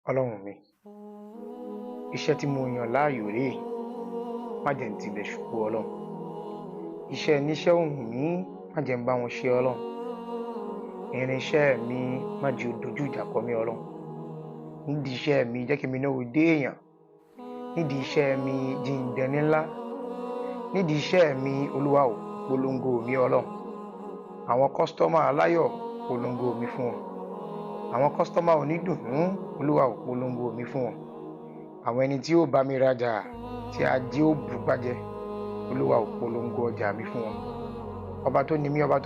Ọlọ́run mi, iṣẹ́ tí mo yàn láàyò rèé, má jẹ́ n tibẹ̀ ṣubú Ọlọ́run. Iṣẹ́ níṣẹ́ wù mí, má jẹ́ n bá wọn ṣe Ọlọ́run. Irinṣẹ́ mi má jẹ́ ó dojú ìjà kọ mí Ọlọ́run. Nídìí iṣẹ́ mi jẹ́ kémi náà ó dé èèyàn. Nídìí iṣẹ́ mi jẹ́ n dẹni ńlá. Nídìí iṣẹ́ mi Olúwa o, polongo mi Ọlọ́run. Àwọn kọ́sítọ́mà aláyọ̀ polongo mi fún wọn. Àwọn kọ́sítọ́mà onídùnnú Olúwa o, polongo mi fún wọn. Àwọn ẹni tí ó bá mi rajà tí ajé ó bùgbàjẹ́ Olúwa o, polongo ọjà mi fún wọn. Ọba tó ní mí, ọba tó